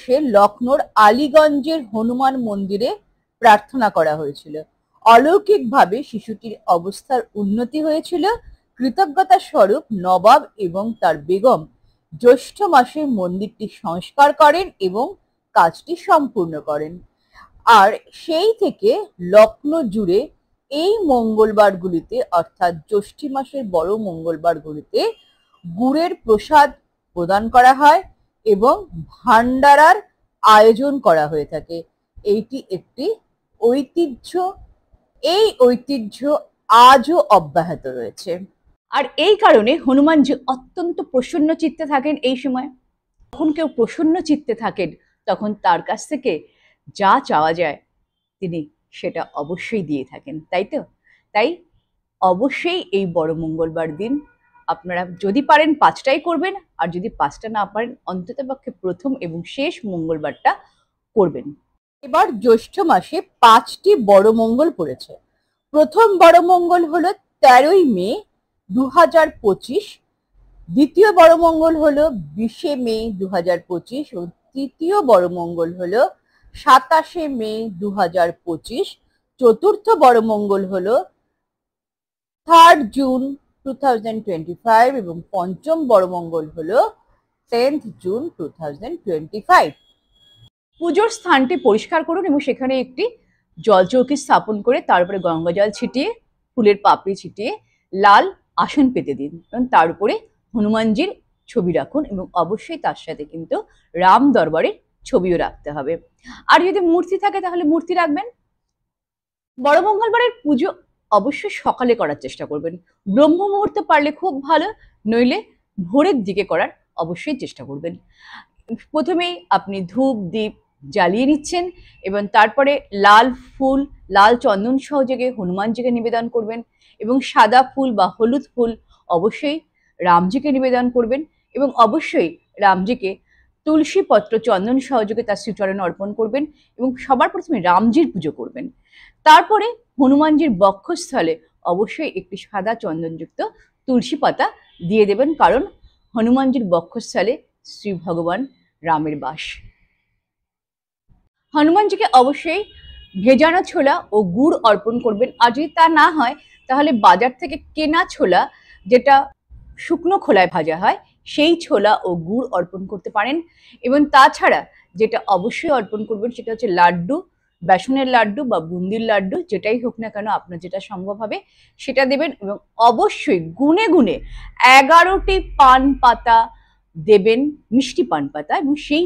সে লখনৌর আলীগঞ্জের হনুমান মন্দিরে প্রার্থনা করা হয়েছিল। অলৌকিকভাবে শিশুটির অবস্থার উন্নতি হয়েছিল। কৃতজ্ঞতা স্বরূপ নবাব এবং তার বেগম জ্যৈষ্ঠ মাসে মন্দিরটি সংস্কার করেন এবং কাজটি সম্পূর্ণ করেন। আর সেই থেকে লখনৌ জুড়ে এই মঙ্গলবারগুলিতে অর্থাৎ জ্যৈষ্ঠী মাসের বড় মঙ্গলবারগুলিতে গুড়ের প্রসাদ প্রদান করা হয় এবং ভান্ডারার আয়োজন করা হয়ে থাকে। এইটি একটি ঐতিহ্য। এই ঐতিহ্য আজও অব্যাহত রয়েছে। আর এই কারণে হনুমানজি অত্যন্ত প্রসন্ন চিত্তে থাকেন এই সময়। যখন কেউ প্রসন্ন চিত্তে থাকেন তখন তার কাছ থেকে যা চাওয়া যায় তিনি সেটা অবশ্যই দিয়ে থাকেন, তাই তো? তাই অবশ্যই এই বড় মঙ্গলবার দিন আপনারা যদি পারেন 5টাই করবেন, আর যদি 5টা না পারেন অন্ততপক্ষে প্রথম এবং শেষ মঙ্গলবারটা করবেন। এবার জ্যৈষ্ঠ মাসে 5টি বড় মঙ্গল পড়েছে। প্রথম বড় মঙ্গল হলো 13ই মে 2025, দ্বিতীয় বড় মঙ্গল হলো 20শে মে 2025 ও তৃতীয় বড় মঙ্গল হলো 27শে মে 2025, চতুর্থ বড় মঙ্গল হলো 3rd জুন 2025 এবং পঞ্চম বড় মঙ্গল হলো 10th জুন 2025। পুজোর স্থানটি পরিষ্কার করুন এবং সেখানে একটি জলচৌকি স্থাপন করে তারপরে গঙ্গা জল ছিটিয়ে, ফুলের পাপড়ি ছিটিয়ে লাল আসন পেতে দিন এবং তার উপরে হনুমানজির ছবি রাখুন এবং অবশ্যই তার সাথে কিন্তু রাম দরবারের ছবিও রাখতে হবে। আর যদি মূর্তি থাকে তাহলে মূর্তি রাখবেন। বড় মঙ্গলবারের পুজো অবশ্যই সকালে করার চেষ্টা করবেন। ব্রহ্ম মুহূর্তে পারলে খুব ভালো, নইলে ভোরের দিকে করার অবশ্যই চেষ্টা করবেন। প্রথমেই আপনি ধূপ দীপ জ্বালিয়ে নিচ্ছেন এবং তারপরে লাল ফুল, লাল চন্দন সহযোগে হনুমানজিকে নিবেদন করবেন এবং সাদা ফুল বা হলুদ ফুল অবশ্যই রামজিকে নিবেদন করবেন এবং অবশ্যই রামজিকে তুলসী পত্র চন্দন সহযোগে তার শ্রীচরণে অর্পণ করবেন এবং সবার প্রথমে রামজির পুজো করবেন। তারপরে হনুমানজির বক্ষস্থলে অবশ্যই একটি সাদা চন্দনযুক্ত তুলসী পাতা দিয়ে দেবেন, কারণ হনুমানজির বক্ষস্থলে শ্রী ভগবান রামের বাস। হনুমানজিকে অবশ্যই ভেজানো ছোলা ও গুড় অর্পণ করবেন। আর যদি তা না হয় তাহলে বাজার থেকে কেনা ছোলা, যেটা শুকনো খোলায় ভাজা হয়, সেই ছোলা ও গুড় অর্পণ করতে পারেন। এবং তাছাড়া যেটা অবশ্যই অর্পণ করবেন সেটা হচ্ছে লাড্ডু, বেসনের লাড্ডু বা বুন্দির লাড্ডু, যেটাই হোক না কেন আপনার যেটা সম্ভব হবে সেটা দেবেন। এবং অবশ্যই গুনে গুনে 11টি পান পাতা দেবেন, মিষ্টি পান পাতা, এবং সেই